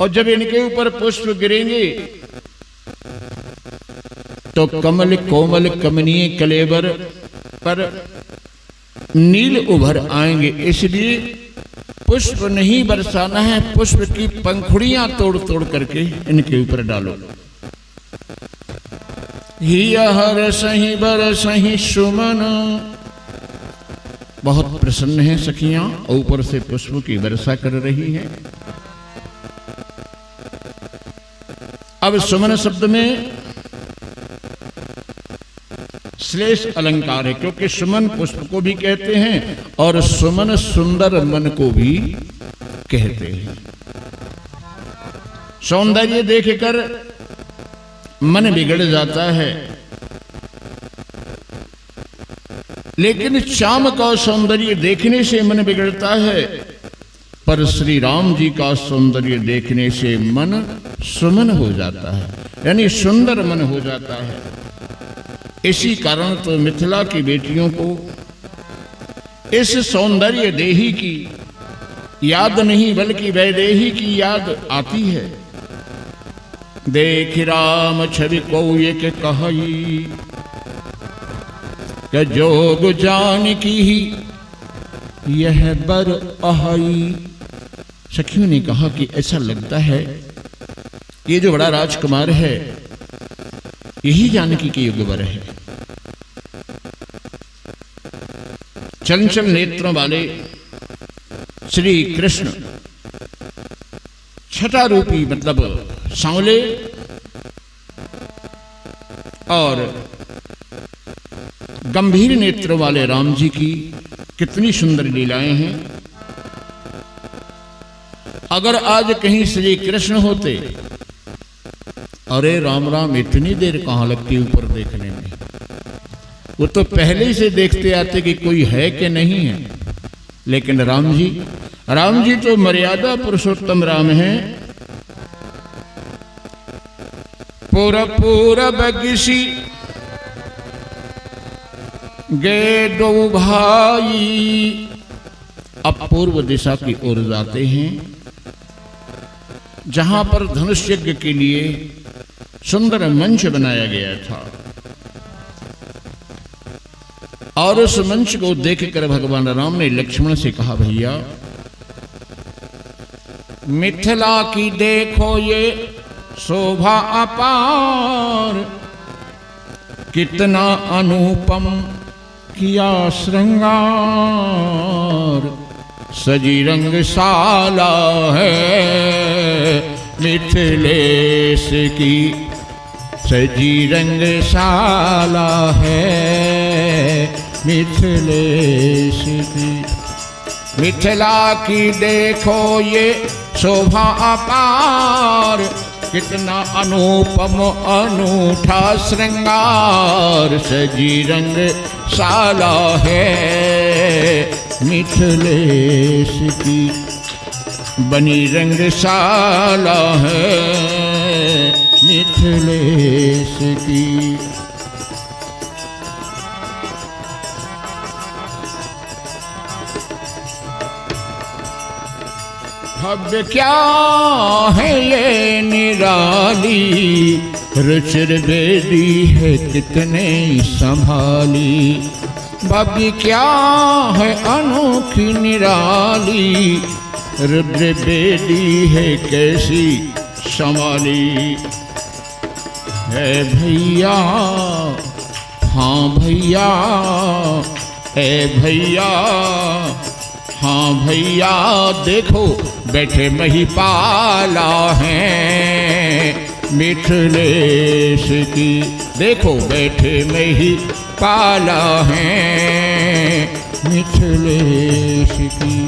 और जब इनके ऊपर पुष्प गिरेंगे तो कमल कोमल कमनीय कलेवर पर नील उभर आएंगे। इसलिए पुष्प नहीं बरसाना है, पुष्प की पंखुड़ियां तोड़ तोड़ करके इनके ऊपर डालो। हिया हर सही बर सही सुमन, बहुत प्रसन्न है सखियां, ऊपर से पुष्प की वर्षा कर रही है। अब सुमन शब्द में श्लेष अलंकार है, क्योंकि सुमन पुष्प को भी कहते हैं और सुमन सुंदर मन को भी कहते हैं। सौंदर्य देखकर मन बिगड़ जाता है, लेकिन श्याम का सौंदर्य देखने से मन बिगड़ता है, पर श्री राम जी का सौंदर्य देखने से मन सुमन हो जाता है, यानी सुंदर मन हो जाता है। इसी कारण तो मिथिला की बेटियों को इस सौंदर्य देही की याद नहीं बल्कि वैदेही की याद आती है। देख राम छवि को एक कहई, कि जोग जान की ही यह बर अहई। सखियों ने कहा कि ऐसा लगता है ये जो बड़ा राजकुमार है यही जानकी के युग वर है। चंचल नेत्रों वाले श्री कृष्ण छटा रूपी मतलब सांवले और गंभीर नेत्रों वाले राम जी की कितनी सुंदर लीलाएं हैं। अगर आज कहीं श्री कृष्ण होते, अरे राम राम इतनी देर कहां लगती ऊपर देखने में, वो तो पहले से देखते आते कि कोई है कि नहीं है। लेकिन राम जी तो मर्यादा पुरुषोत्तम राम हैं। पूरब किसी गे दो भाई, अब पूर्व दिशा की ओर जाते हैं, जहां पर धनुष यज्ञ के लिए सुंदर मंच बनाया गया था। और उस मंच को देखकर भगवान राम ने लक्ष्मण से कहा, भैया मिथिला की देखो ये शोभा अपार, कितना अनुपम किया श्रृंगार, सजी रंगशाला है मिथिलेश की, सजी रंगशाला है मिथिलेश की। मिथिला की देखो ये शोभा अपार, कितना अनुपम अनूठा श्रृंगार, सजी रंगशाला है मिथिलेश की, बनी रंगशाला है मिथिलेश की। भव्य क्या है ये निराली, रुचिर बेदी है कितने संभाली। भव्य क्या है अनोखी निराली, रुद्र बेदी है कैसी संभाली। है भैया हाँ भैया, है भैया हाँ भैया, देखो बैठे महिपाला हैं मिथिलेश की, देखो बैठे महिपाला हैं मिथिलेश की।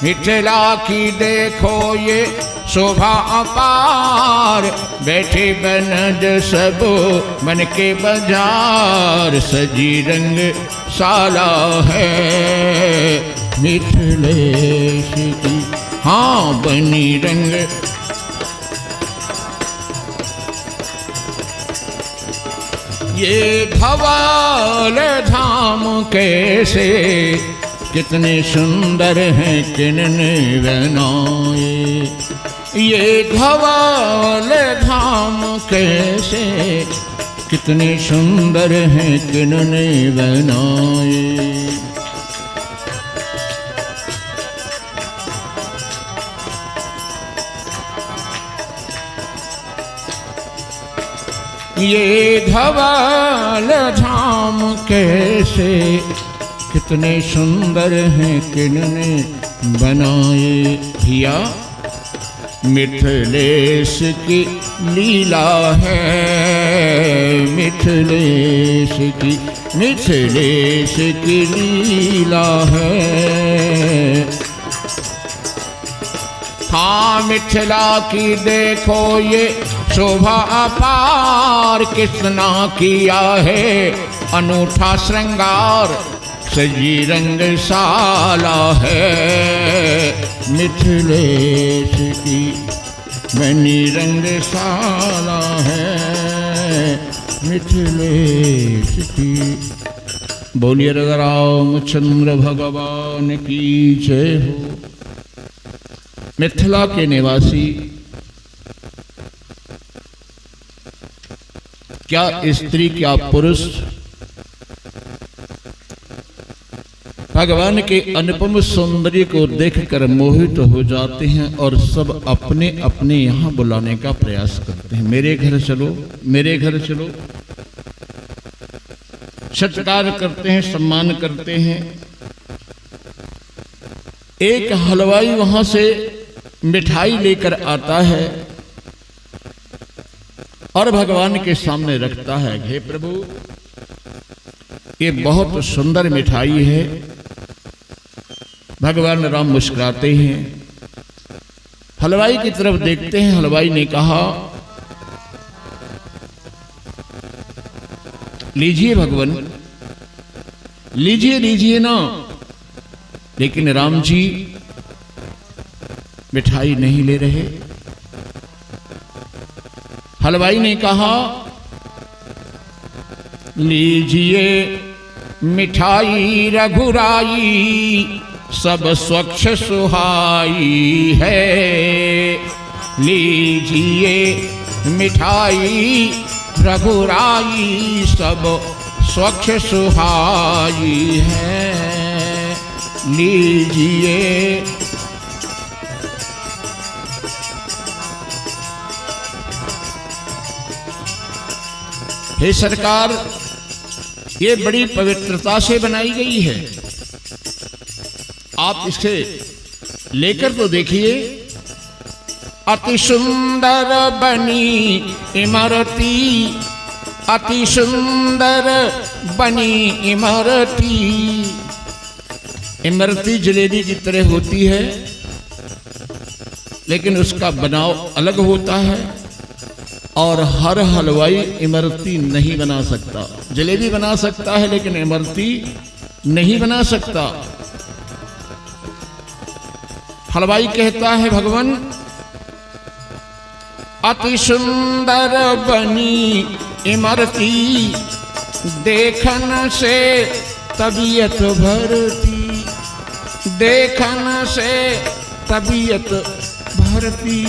मिथिला की देखो ये शोभा अपार, बैठे बनज सब मन के बाजार, सजी रंगशाला है मिथिलेश की। हाँ बनी रंग ये धवल धाम कैसे कितने सुंदर हैं किनने बनाए, ये धवल धाम कैसे कितने सुंदर हैं किनने बनाए। ये धवल धाम कैसे कितने सुंदर हैं किनने बनाए। भैया मिथिलेश की लीला है, मिथिलेश की लीला है। हाँ मिथिला की देखो ये शोभा अपार, कितना किया है अनूठा श्रृंगार, सजी रंगशाला है मिथिलेश की बनी रंगशाला है मिथिलेश की। बोलिए रामचंद्र भगवान की जय हो। मिथिला के निवासी क्या स्त्री क्या पुरुष भगवान के अनुपम सौंदर्य को देखकर मोहित हो जाते हैं और सब अपने अपने यहाँ बुलाने का प्रयास करते हैं। मेरे घर चलो, मेरे घर चलो, सत्कार करते हैं, सम्मान करते हैं। एक हलवाई वहां से मिठाई लेकर आता है और भगवान के सामने रखता है। हे प्रभु, ये बहुत सुंदर मिठाई है। भगवान राम मुस्कुराते हैं, हलवाई की तरफ देखते हैं। हलवाई ने कहा, लीजिए भगवान, लीजिए लीजिए ना। लेकिन राम जी मिठाई नहीं ले रहे। हलवाई ने कहा, लीजिए मिठाई रघुराई, सब स्वच्छ सुहाई है। लीजिए मिठाई रघुराई, सब स्वच्छ सुहाई है। लीजिए। हे सरकार, ये बड़ी पवित्रता से बनाई गई है, आप इसे लेकर तो देखिए। अति सुंदर बनी इमरती, अति सुंदर बनी इमरती। इमरती जलेबी की तरह होती है, लेकिन उसका बनाव अलग होता है और हर हलवाई इमरती नहीं बना सकता। जलेबी बना सकता है लेकिन इमरती नहीं बना सकता। हलवाई कहता है, भगवान अति सुंदर बनी इमरती, देखन से तबीयत भरती, देखन से तबीयत भरती।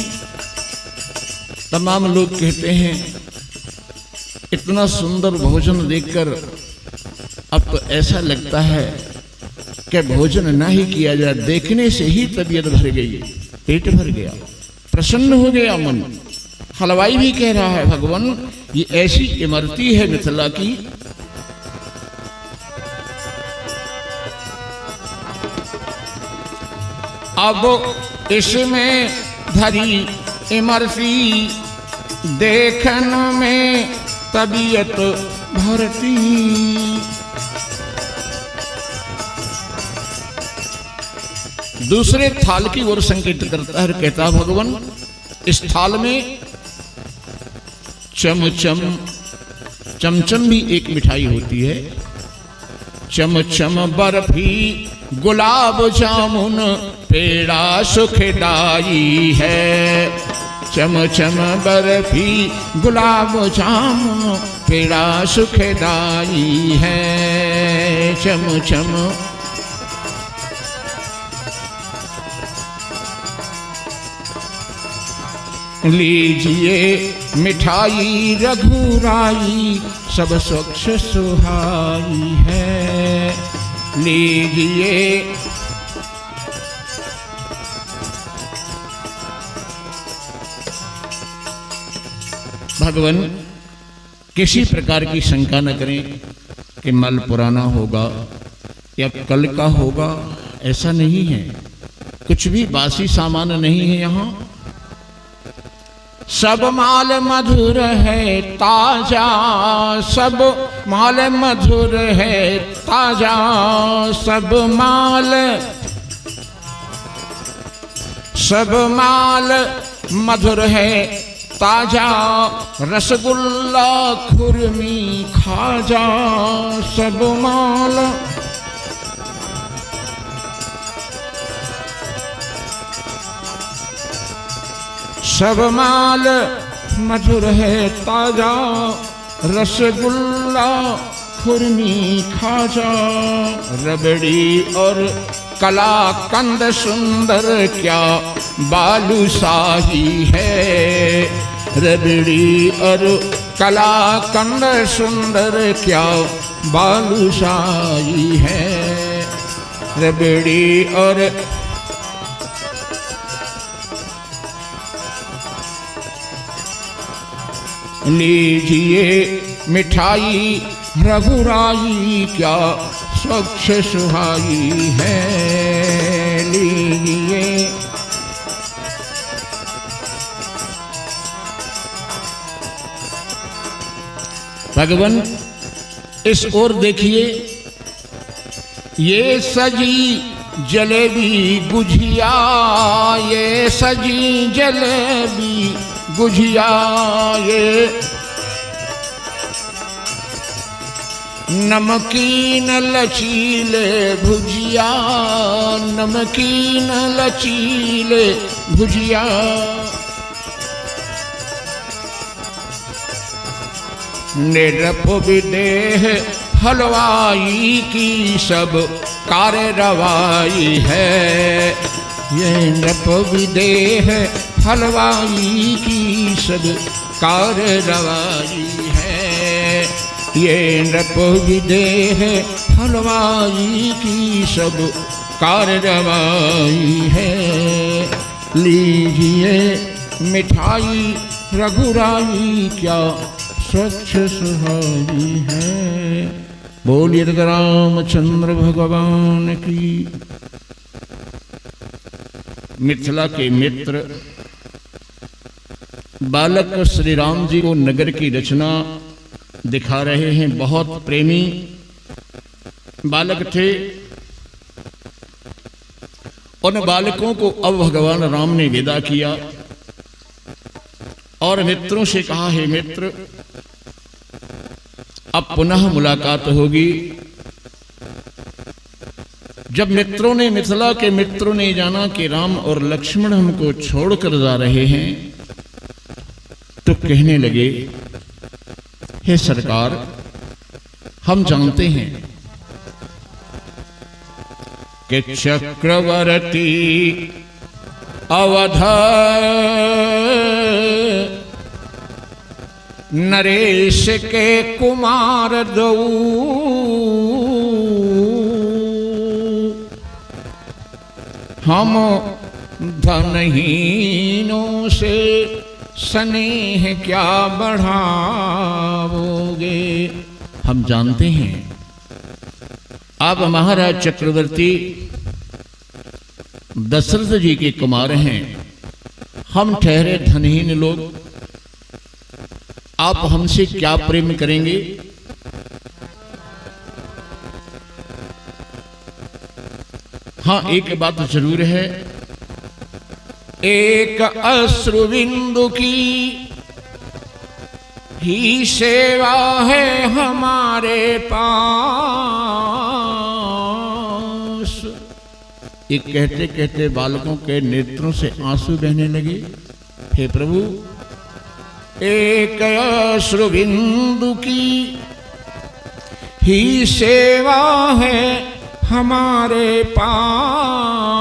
तमाम लोग कहते हैं, इतना सुंदर भोजन देखकर अब तो ऐसा लगता है कि भोजन ना ही किया जाए। देखने से ही तबीयत भर गई, पेट भर गया, प्रसन्न हो गया मन। हलवाई भी कह रहा है, भगवान ये ऐसी इमरती है मिथिला की, अब इसमें धरी इमरती, देखन में तबीयत भरती। दूसरे थाल की ओर संकेत करता है, कहता भगवान इस थाल में चमचम, चमचम भी एक मिठाई होती है। चमचम बर्फी, गुलाब जामुन, पेड़ा सुखदाई है। चमचम बर्फी, गुलाब जामुन, पेड़ा सुखदाई है। चमचम। लीजिए मिठाई रघुराई सब स्वच्छ सुहाई है। लीजिए भगवान, किसी प्रकार की शंका न करें कि मल पुराना होगा या कल का होगा, ऐसा नहीं है। कुछ भी बासी सामान नहीं है यहाँ। सब माल मधुर है ताजा, सब माल मधुर है ताजा, सब माल मधुर है ताजा, रसगुल्ला खुरमी खाजा, सब माल सब माल मधुर है ताजा, रसगुल्ला खुरमी खाजा, रबड़ी और कलाकंद सुंदर क्या बालूशाही है। रबड़ी और कलाकंद सुंदर क्या बालूशाही है। रबड़ी और लीजिए मिठाई रघुराई क्या स्वच्छ सुहाई है। लीजिए भगवान, इस ओर देखिए, ये सजी जलेबी गुझिया, ये सजी जलेबी गुझिया, ये नमकीन लचीले भुजिया, नमकीन लचीले भुजिया, निरप विदेह हलवाई की सब कार्रवाई है। ये नृप विदेह हलवाई की सब कार्रवाई है। ये नृप विदेह हलवाई की सब कार्रवाई है। लीजिए मिठाई रघुराई क्या स्वच्छ सुहाई है। बोलिए रामचंद्र भगवान की। मिथिला के मित्र बालक श्री राम जी को नगर की रचना दिखा रहे हैं। बहुत प्रेमी बालक थे। उन बालकों को अब भगवान राम ने विदा किया और मित्रों से कहा, हे मित्र, अब पुनः मुलाकात होगी। जब मित्रों ने, मिथिला के मित्रों ने जाना कि राम और लक्ष्मण हमको छोड़कर जा रहे हैं, तो कहने लगे, हे सरकार, हम जानते हैं कि चक्रवर्ती अवध नरेश के कुमार दो, हम धनहीनों से स्नेह क्या बढ़ाओगे। हम जानते हैं आप महाराज चक्रवर्ती दशरथ जी के कुमार हैं। हम ठहरे धनहीन लोग, आप हमसे क्या प्रेम करेंगे। हाँ, एक बात जरूर है, एक अश्रु बिंदु की ही सेवा है हमारे पास। ये कहते कहते बालकों के नेत्रों से आंसू बहने लगे। हे प्रभु, एक अश्रु बिंदु की ही सेवा है हमारे पास।